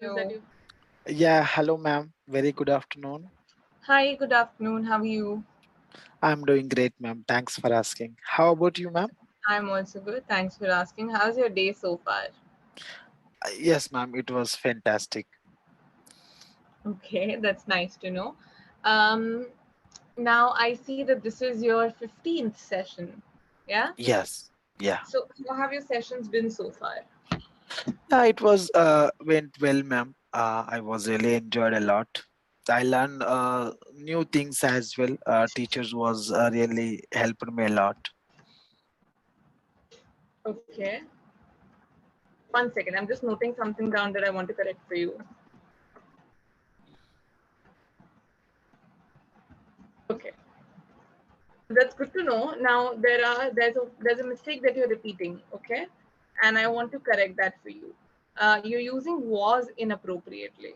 That Hello. you. Yeah, hello, ma'am. Very good afternoon. Hi, good afternoon. How are you? I'm doing great, ma'am. Thanks for asking. How about you, ma'am? I'm also good. Thanks for asking. How's your day so far? Yes, ma'am. It was fantastic. Okay, that's nice to know. Um, Now I see that this is your 15th session. Yeah? Yes. Yeah. So, how have your sessions been so far? Yeah, it was went well, ma'am. I was really enjoyed a lot. I learned new things as well. Teachers was really helped me a lot. Okay. One second. I'm just noting something down that I want to correct for you. Okay. That's good to know. Now there's a mistake that you're repeating, okay? And I want to correct that for you. You're using was inappropriately.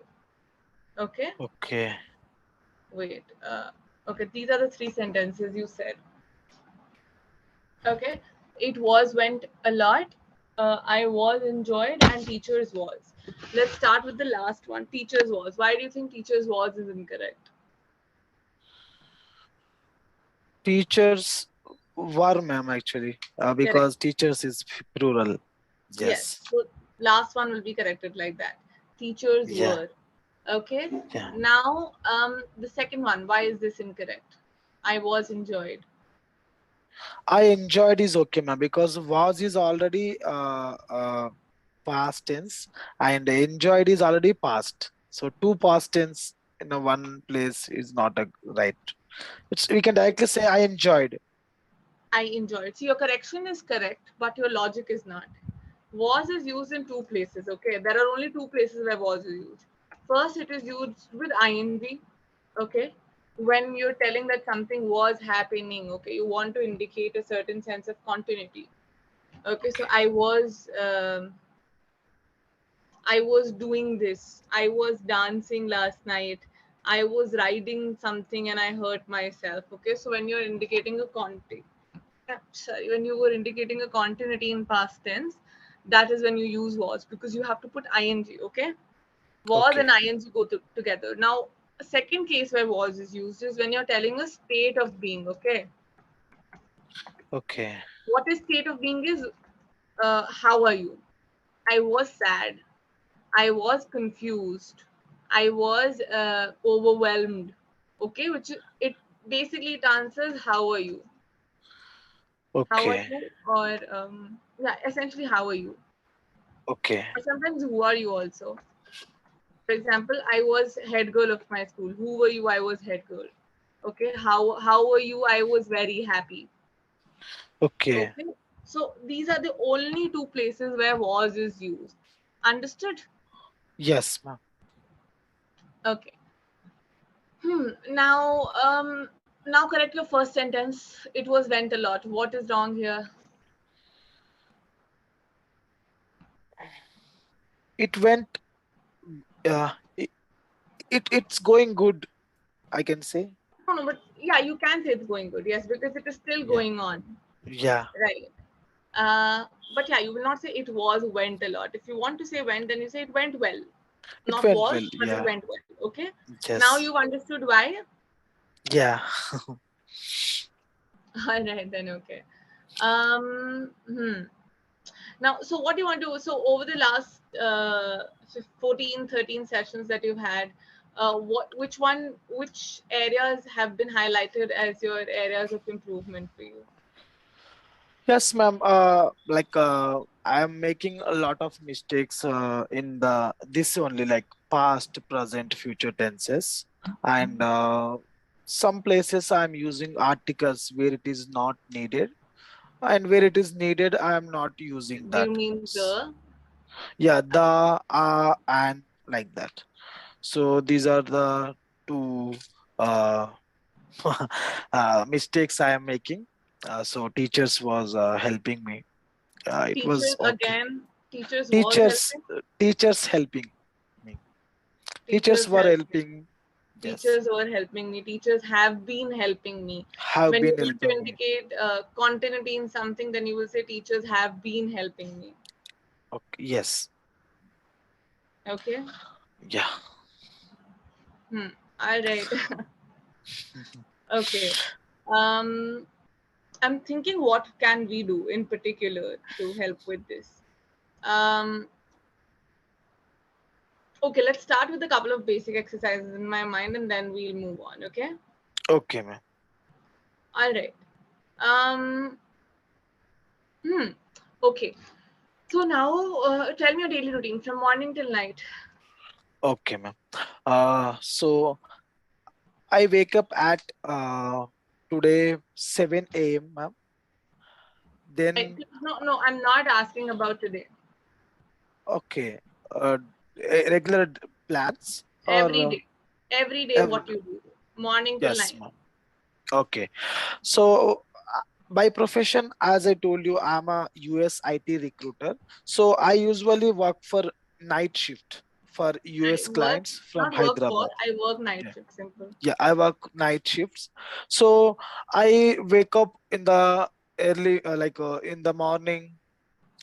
Okay? Okay. Wait. Okay, these are the three sentences you said. Okay. It was went a lot. I was enjoyed and teachers was. Let's start with the last one. Teachers was. Why do you think teachers was is incorrect? Teachers were, ma'am, actually, Correct. because teachers is plural. Yes. Yes. So last one will be corrected like that. Teachers Yeah. were. Okay. Yeah. Now, the second one. Why is this incorrect? I was enjoyed. I enjoyed is okay, ma'am, because was is already past tense and enjoyed is already past. So two past tense in a one place is not a right. It's we can directly say I enjoyed. I enjoyed. So your correction is correct, but your logic is not. Was is used in two places. Okay, there are only two places where was is used. First, it is used with ing. Okay, when you're telling that something was happening. Okay, you want to indicate a certain sense of continuity. Okay, so Okay. I was doing this. I was dancing last night. I was riding something and I hurt myself. Okay, so when you're indicating a context, sorry, when you were indicating a continuity in past tense, that is when you use was because you have to put ing. Okay, was Okay. and ing go together. Now, a second case where was is used is when you're telling a state of being. Okay, Okay. what is state of being is how are you? I was sad. I was confused. I was overwhelmed. Okay, which it basically it answers how are you? How are Okay. you? Or yeah, essentially how are you? Okay. Or sometimes who are you also? For example, I was head girl of my school. Who were you? I was head girl. Okay, how were you? I was very happy. Okay. Okay, so these are the only two places where was is used. Understood? Yes, ma'am. Okay. Now, now correct your first sentence. It was went a lot. What is wrong here? It went uh it, it's going good, I can say. No, no, but yeah, you can say it's going good. Yes, because it is still Yeah. going on. Yeah. Right. But yeah, you will not say it was went a lot. If you want to say went, then you say it went well. It Not went was, well. but it Yeah. went well. Okay. Now Yes. you've understood why. Yeah. All right, then okay. Hmm. Now, so what do you want to? So over the last 14, 13 sessions that you've had, which areas have been highlighted as your areas of improvement for you? Yes, ma'am. I am making a lot of mistakes in the this only like past, present, future tenses, and some places I am using articles where it is not needed, and where it is needed, I am not using Do that. you mean the? Yeah, the and like that. So these are the two uh, mistakes I am making. So teachers was helping me. It was Teachers okay. again. Teachers was Teachers, helping. teachers helping me. Teachers Teachers were helping. helping. Yes, Teachers were helping me. Teachers have been helping me. have When you been want to helping me. indicate continuity in something, then you will say teachers have been helping me. Okay. Yes. Okay. Yeah. Hmm. All right. Okay. Um, I'm thinking what can we do in particular to help with this. Um, okay, let's start with a couple of basic exercises in my mind, and then we'll move on. Okay. Okay, ma'am. All right. Um. Hmm. Okay. So now, tell me your daily routine from morning till night. Okay, ma'am. So I wake up at today 7 a.m., ma'am. Then No, no, I'm not asking about today. okay, regular plans or Every day, every what you do, morning till yes, night. ma'am. Okay. So by profession, as I told you, I'm a US IT recruiter. So I usually work for night shift for I US work, clients from not work for. Hyderabad. I work night Yeah. shift. Simple. Yeah, I work night shifts. So I wake up in the early, in the morning.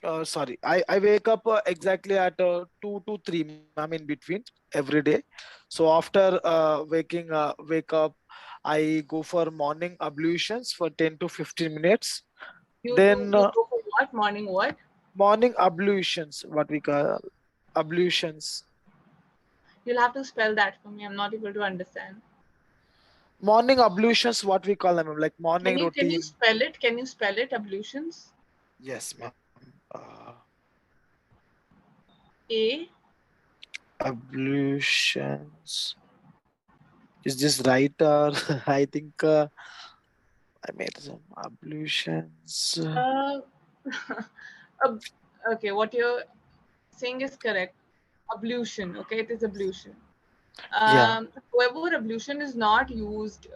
I wake up exactly at 2 to 3, ma'am, in between every day. So after wake up, I go for morning ablutions for 10 to 15 minutes. Then You go for what? Morning what? morning ablutions, what we call ablutions. You'll have to spell that for me. I'm not able to understand. Morning ablutions, what we call them, like morning Can you routine. spell it? Can you spell it? Ablutions. Yes, ma'am. A. Ablutions. Is this right or I think I made some ablutions. Uh, ab- okay, what you're saying is correct. Ablution. Okay, it is ablution. Yeah. However, ablution is not used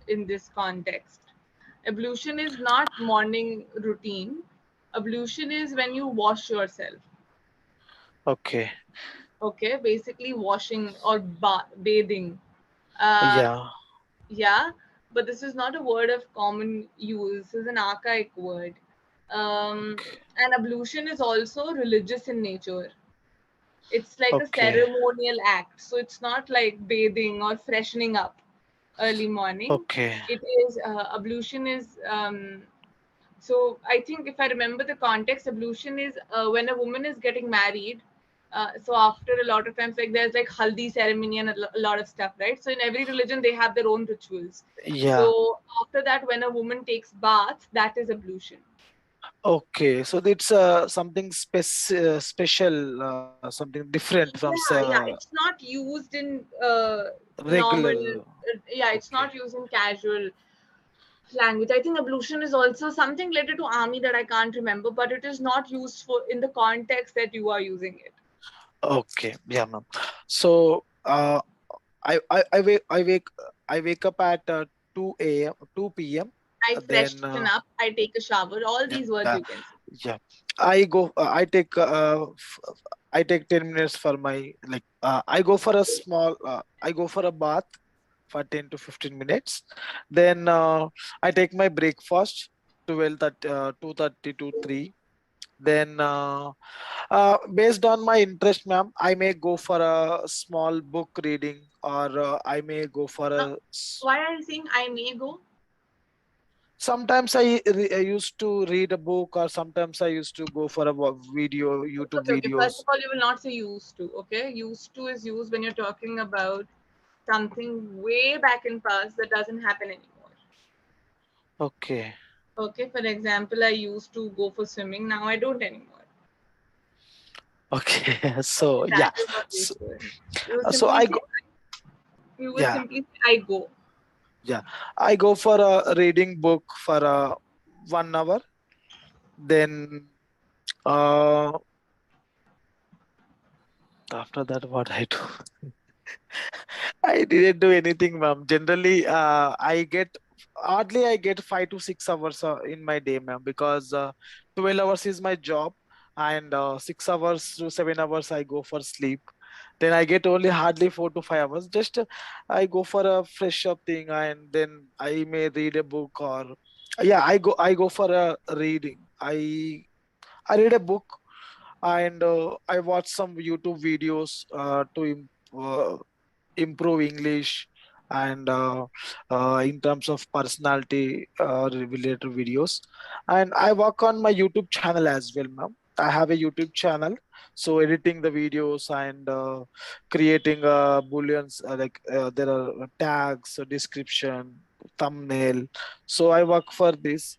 in this context. Ablution is not morning routine. Ablution is when you wash yourself. Okay. Okay, basically washing or bathing. Uh, Yeah. yeah, but this is not a word of common use. This is an archaic word. And ablution is also religious in nature. It's like a Okay. ceremonial act. So it's not like bathing or freshening up early morning. Okay. It is ablution is so I think if I remember the context, ablution is when a woman is getting married. So after a lot of times, like there's like haldi ceremony and a lot of stuff, right? So in every religion they have their own rituals. Yeah. So after that, when a woman takes bath, that is ablution. Okay. So it's something special, something different from Yeah, it's not used in normal. regular. Yeah, it's Okay. not used in casual language. I think ablution is also something related to army that I can't remember, but it is not used for in the context that you are using it. Okay. Yeah, ma'am. So I wake up at 2 a.m. 2 p.m. I Then freshen up, I take a shower. All these yeah, words you can say. yeah. I take 10 minutes for my I go for a bath for 10 to 15 minutes. Then I take my breakfast 2:30 to 3. Then based on my interest, ma'am, I may go for a small book reading, or I may go for Now, a why are you saying I may go? sometimes I used to read a book, or sometimes I used to go for a video, YouTube Okay, okay. First videos. of all, you will not say used to. Okay, used to is used when you're talking about something way back in past that doesn't happen anymore. Okay. Okay, for example, I used to go for swimming. Now I don't anymore. Okay. Okay, So yeah. that is what So, used to is. You will so simply I say go. you will Yeah. simply say I go. Yeah. I go for a reading book for 1 hour. Then uh, after that, what I do? I didn't do anything, ma'am. Generally, I get 5 to 6 hours in my day, ma'am, because 12 hours is my job, and 6 hours to 7 hours I go for sleep. Then I get only hardly 4 to 5 hours. Just I go for a fresh up thing, and then I may read a book, or yeah, I go for a reading. I read a book. and I watch some YouTube videos to improve English, and in terms of personality related videos. And I work on my YouTube channel as well, ma'am. I have a YouTube channel, so editing the videos and creating booleans, there are tags, description, thumbnail. So I work for this.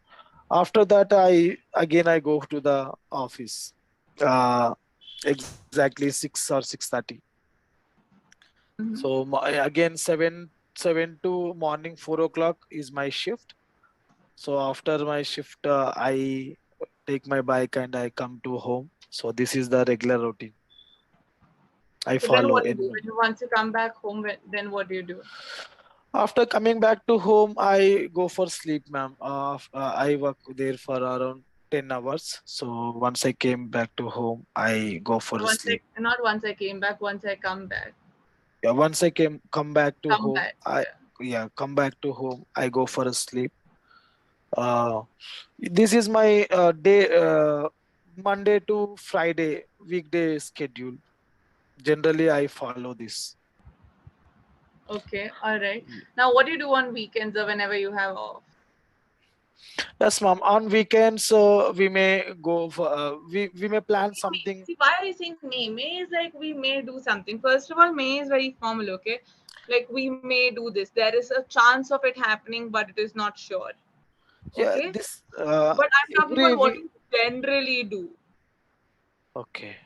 After that, I go to the office. Uh, exactly 6 or 6:30. Mhm. So again, seven to morning 4 o'clock is my shift. So after my shift, I take my bike and I come to home. So this is the regular routine I So then follow what do you do? in. Once you come back home, then what do you do? After coming back to home, I go for sleep, ma'am. I work there for around 10 hours. So once I came back to home, I go for a sleep. Not once I came back, once I come back. Yeah, once I come back to Come home, back. I Yeah. yeah come back to home. I go for a sleep. Uh, this is my day, Monday to Friday weekday schedule. Generally, I follow this. Okay. All right. Now, what do you do on weekends or whenever you have off? Yes, ma'am. On weekends, we may go for we may plan something. See, why are you saying may? May is like we may do something. First of all, may is very formal, okay? Like we may do this. There is a chance of it happening, but it is not sure. Yeah, Okay? this But I'm talking every about what week. you generally do. Okay.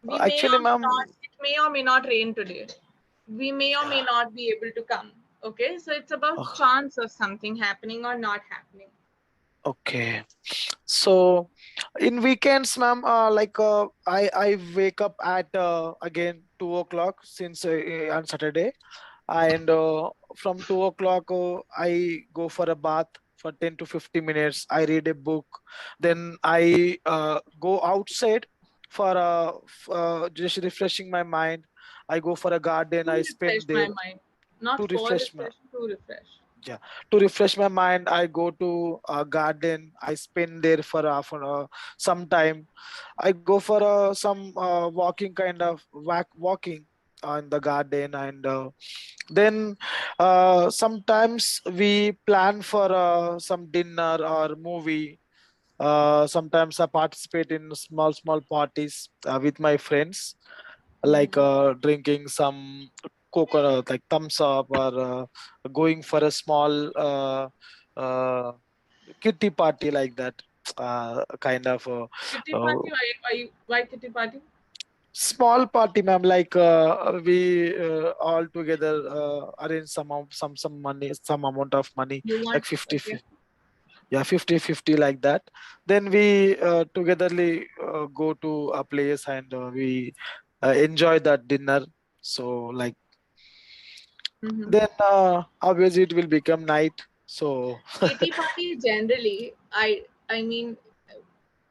We may Actually, or may ma'am. not, it may or may not rain today. We may or may Yeah. not be able to come. Okay? So it's about uh, chance of something happening or not happening. Okay. So in weekends, ma'am, I wake up at again 2 o'clock since on Saturday, and from 2 o'clock I go for a bath for 10 to 50 minutes. I read a book, then I go outside for just refreshing my mind. I go for a garden. To I refresh spend there my mind. Not to for refresh my refresh, to refresh. yeah, to refresh my mind. I go to a garden. I spend there for some time. I go for some walking, kind of walking in the garden, and then sometimes we plan for some dinner or movie. Sometimes I participate in small parties with my friends, like Hmm. drinking some coconut, like thumbs up, or going for a small uh, kitty party, like that. Kind of Kitty uh, party? Why kitty party? small party, ma'am. Like we all together arrange some money, some amount of money, You like want? 50, Okay. yeah, 50-50, like that. Then we togetherly go to a place, and we enjoy that dinner. So like, Mm-hmm. then obviously it will become night. So Kitty party generally, I mean,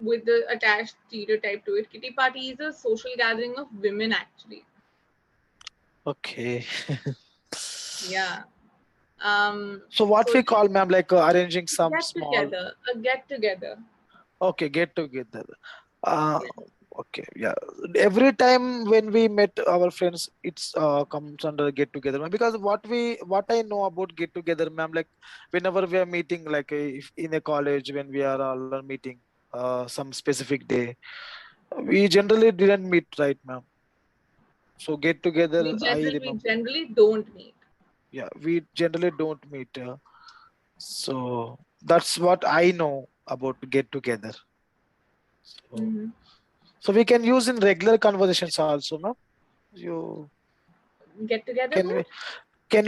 with the attached stereotype to it, kitty party is a social gathering of women actually. okay. Yeah. So what So we you call, ma'am, like arranging some get small. together, a get together. Okay, get together. Uh, Yeah. okay, yeah. Every time when we met our friends, it's comes under get together, ma'am. Because what I know about get together, ma'am, like whenever we are meeting, like if in a college, when we are all meeting some specific day, we generally didn't meet, right, ma'am? So get together, I We remember. generally don't meet. Yeah, we generally don't meet. So that's what I know about get together. So Hmm. so we can use in regular conversations also, ma'am. You Get together can what?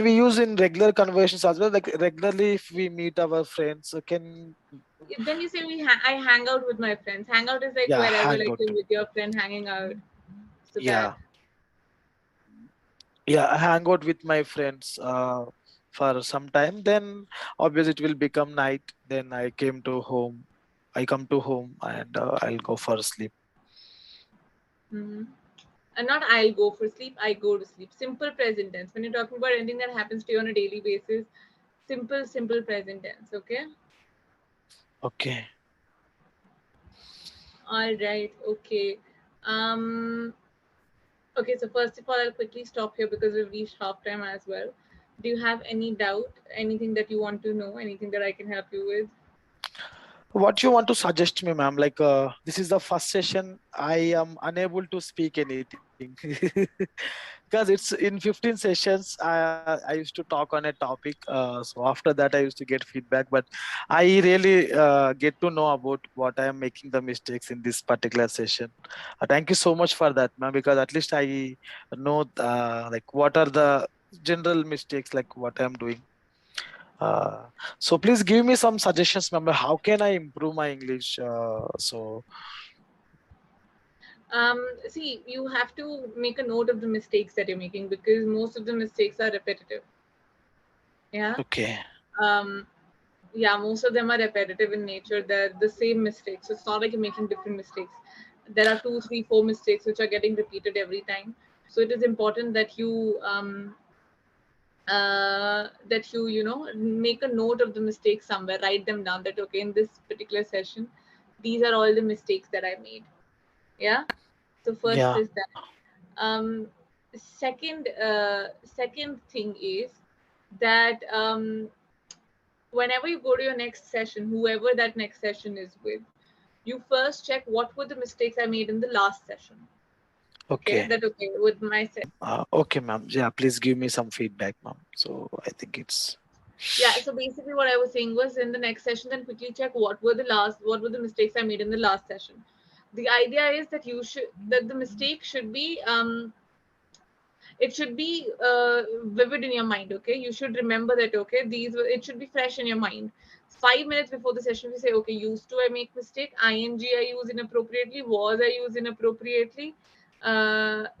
we use in regular conversations as well? Like regularly, if we meet our friends, can Then you say I hang out with my friends. Hang out is like yeah, wherever, hang like out. you're with your friend hanging out. So that. Yeah, yeah, I hang out with my friends for some time. Then obviously it will become night. Then I came to home. I come to home, and I'll go for sleep. Hmm. And not I'll go for sleep, I go to sleep. Simple present tense. When you're talking about anything that happens to you on a daily basis, simple present tense. Okay. Okay. All right. Okay. Um. Okay. So first of all, I'll quickly stop here because we've reached half time as well. Do you have any doubt? Anything that you want to know? Anything that I can help you with? What you want to suggest me, ma'am? Like, this is the first session. I am unable to speak anything because it's in 15 sessions. I used to talk on a topic. So after that, I used to get feedback, but I really get to know about what I am making the mistakes in this particular session. Thank you so much for that, ma'am. Because at least I know like what are the general mistakes, like what I am doing. Uh, so please give me some suggestions, ma'am. How can I improve my English? See, you have to make a note of the mistakes that you're making because most of the mistakes are repetitive. Yeah. Okay, Um, yeah, most of them are repetitive in nature. They're the same mistakes. So it's not like you're making different mistakes. There are two, three, four mistakes which are getting repeated every time. So it is important that you know make a note of the mistakes somewhere, write them down. That okay, in this particular session, these are all the mistakes that I made. Yeah. So first yeah, is that. Second thing is that whenever you go to your next session, whoever that next session is with, you first check what were the mistakes I made in the last session. Okay, okay, that okay with my okay, ma'am. Yeah, please give me some feedback, ma'am. So I think it's yeah. So basically, what I was saying was in the next session, then quickly check what were the mistakes I made in the last session. The idea is that the mistake should be vivid in your mind. Okay, you should remember that. Okay, it should be fresh in your mind. 5 minutes before the session, we say, okay, used to I make mistake, ing I use inappropriately, was I use inappropriately,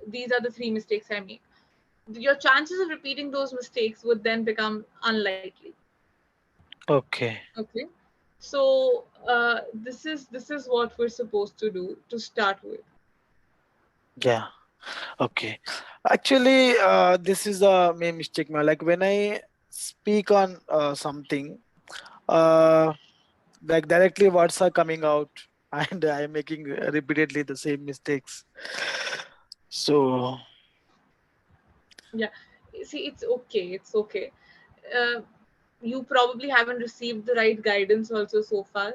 these are the three mistakes I make. Your chances of repeating those mistakes would then become unlikely. okay. Okay, so this is what we're supposed to do to start with. Yeah, okay. Actually, this is the main mistake, ma'am. Like when I speak on something, uh, like directly words are coming out, and I am making repeatedly the same mistakes. So Yeah, see, it's okay. uh, you probably haven't received the right guidance also so far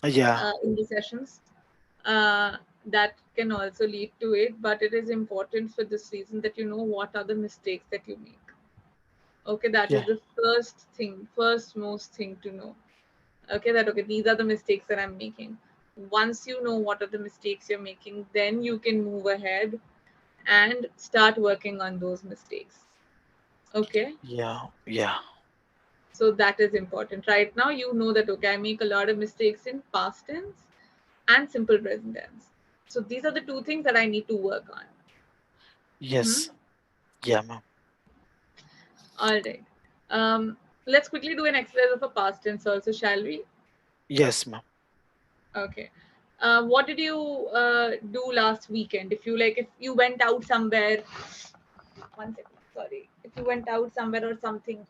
yeah, in the sessions. uh, that can also lead to it, but it is important for this reason that you know what are the mistakes that you make. Okay, that is yeah, the first most thing to know. Okay, that okay, these are the mistakes that I'm making. Once you know what are the mistakes you're making, then you can move ahead and start working on those mistakes. Okay, yeah, yeah. so that is important. Right now you know that okay, I make a lot of mistakes in past tense and simple present tense. So these are the two things that I need to work on. Yes, Hmm? yeah, ma'am. All right. Let's quickly do an exercise of a past tense also, shall we? Yes, ma'am. Okay. What did you do last weekend? If you went out somewhere, one second, sorry. If you went out somewhere or something,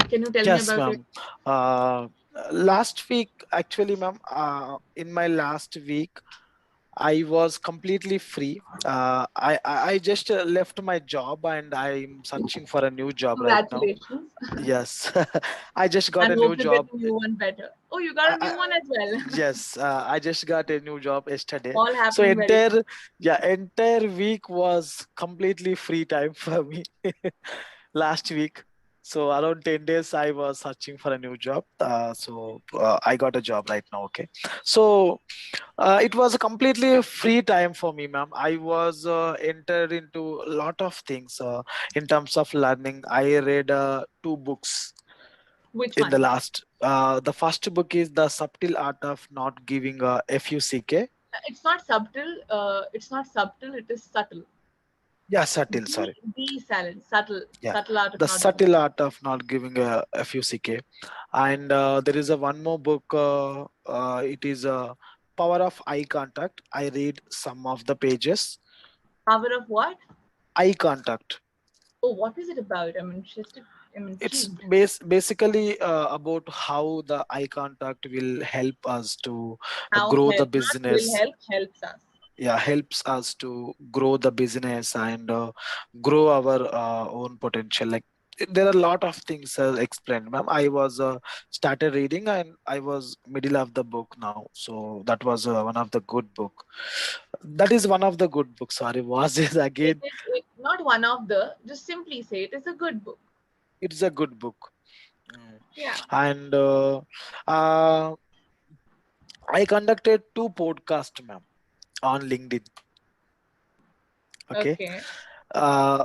can you tell me Yes, about it? ma'am. Uh, Last week, actually, ma'am, in my last week, I was completely free. I just left my job and I'm searching for a new job right now. Congratulations. Yes, I just got And a new hope you get job. the new one better. Oh, you got I, a new I, one as well. yes, I just got a new job yesterday. All So happening very fast. entire week was completely free time for me last week. So around 10 days, I was searching for a new job. I got a job right now. Okay. So it was a completely free time for me, ma'am. I was entered into a lot of things in terms of learning. I read two books Which in the ones? last. The first book is The Subtle Art of Not Giving a FUCK. It's not subtle. It's not subtle. It is subtle. Yeah, subtle. Sorry. The silent, subtle, Yeah, subtle art of The not giving. Subtle Art of Not Giving a FUCK. And there is a one more book. It is Power of Eye Contact. I read some of the pages. Power of what? Eye contact. Oh, what is it about? I'm interested. I'm It's intrigued. basically about how the eye contact will help us to How grow the help, not will business. help, helps us. Yeah, helps us to grow the business and grow our own potential. Like there are a lot of things explained, ma'am. I was started reading and I was middle of the book now, so that was one of the good book. That is one of the good books. Sorry, was it It again? is not one of the, just simply say it is a good book. It's a good book. Mm. Yeah. And uh, I conducted two podcasts, ma'am, on LinkedIn. Okay. Okay.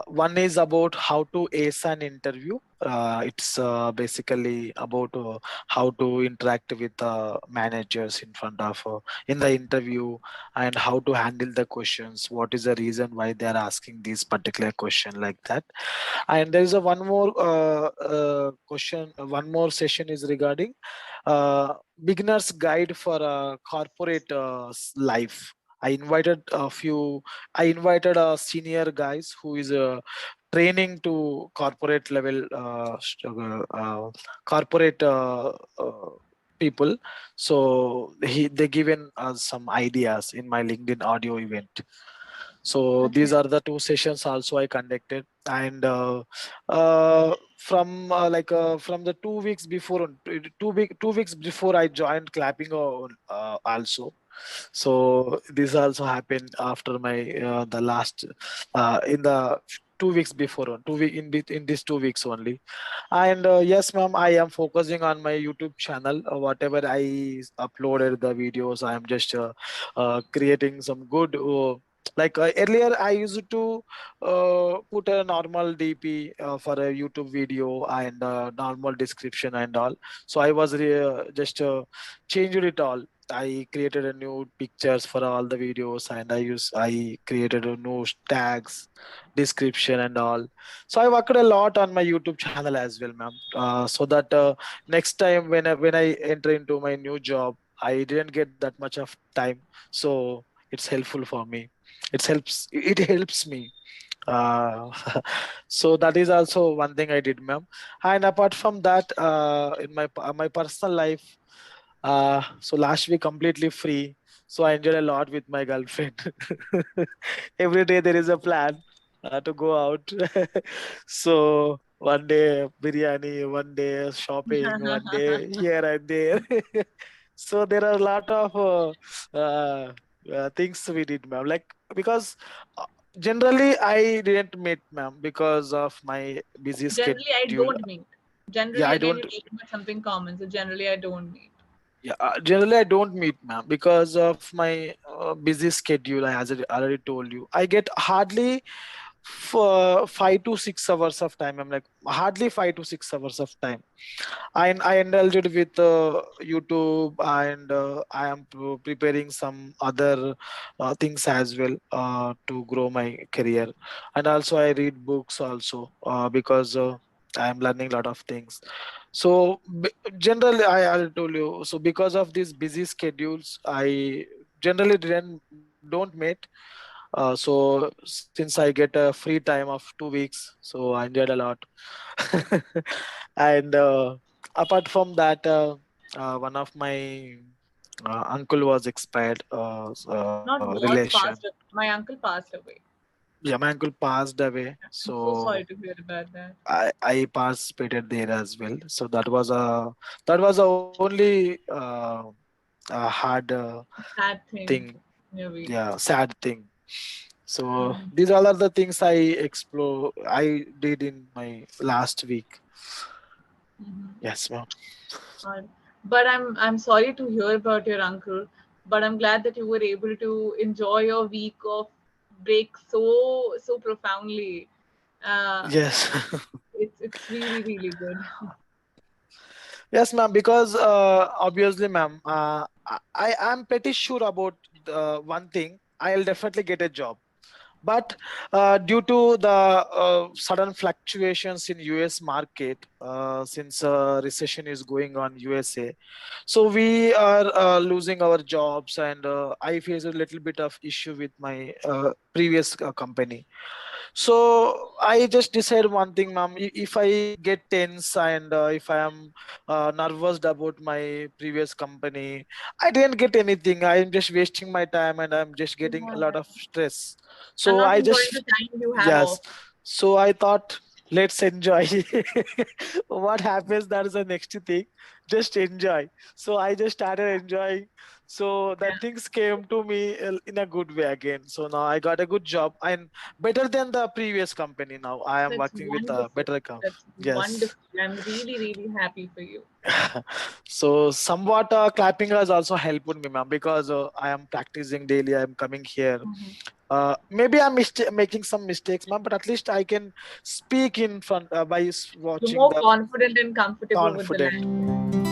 One is about how to ace an interview. It's basically about how to interact with managers in front of in the interview, and how to handle the questions. What is the reason why they are asking this particular question like that? And there is a one more question. One more session is regarding beginner's guide for corporate life. I invited a few. I invited senior guys who is training to corporate level, corporate people. So they given us some ideas in my LinkedIn audio event. So these Okay. are the two sessions also I conducted. And from the 2 weeks before, 2 weeks before I joined Clapingo also. So this also happened after my the last in the 2 weeks before, in these 2 weeks only. And yes, ma'am, I am focusing on my YouTube channel. Whatever I uploaded the videos, I am just creating some good. Earlier, I used to put a normal DP for a YouTube video and normal description and all. So I was just changed it all. I created a new pictures for all the videos, and I created a new tags, description and all. So I worked a lot on my YouTube channel as well, ma'am. So that next time when I enter into my new job, I didn't get that much of time. So it's helpful for me. It helps me. Uh, so that is also one thing I did, ma'am. And apart from that, in my personal life, so last week completely free. So I enjoyed a lot with my girlfriend. Every day there is a plan to go out. So one day biryani, one day shopping, one day here and there. So there are a lot of things we did, ma'am. Like because uh, generally I didn't meet, ma'am, because of my busy Generally, I schedule. don't meet. Yeah, Generally, I again, you don't. talk about something common. So generally, I don't meet. Yeah, generally I don't meet, ma'am, because of my busy schedule. As I already told you, I get hardly for 5 to 6 hours of time. I'm like hardly 5 to 6 hours of time. I indulged with YouTube, and I am preparing some other things as well to grow my career. And also I read books also because I am learning a lot of things. So generally, I told you. So because of these busy schedules, I generally don't meet. So since I get a free time of 2 weeks, so I enjoyed a lot. And apart from that, one of my uncle was expired Not was relation. passed. My uncle passed away. Yeah, my uncle passed away. I'm so So sorry to hear about that. I participated there as well. So that was a only a hard Sad thing, thing. maybe. Yeah, sad thing. So Mhm. these all are the things I did in my last week. Mhm. Yes, ma'am. Uh, but I'm sorry to hear about your uncle. But I'm glad that you were able to enjoy your week of break so profoundly. Uh, Yes. it's really really good. Yes, ma'am. Because obviously, ma'am, I am pretty sure about one thing. I'll definitely get a job. But due to the sudden fluctuations in US market, since recession is going on USA. So we are losing our jobs, and I face a little bit of issue with my previous company. So I just decide one thing, ma'am. If I get tense and if I am nervous about my previous company, I didn't get anything. I'm just wasting my time and I'm just getting a lot Yeah. of stress. And So not I enjoying just, the time you have yes. off. So I thought, let's enjoy. What happens, that is the next thing. Just enjoy. So I just started enjoying. So Yeah. then things came to me in a good way again. So now I got a good job and better than the previous company. Now I am That's working with a wonderful. better company. That's Yes. wonderful. I'm really, really happy for you. So somewhat clapping has also helped me, ma'am, because I am practicing daily. I am coming here. Mhm. Maybe I'm making some mistakes, ma'am, but at least I can speak in front by You're watching more the confident and comfortable with the confident. language.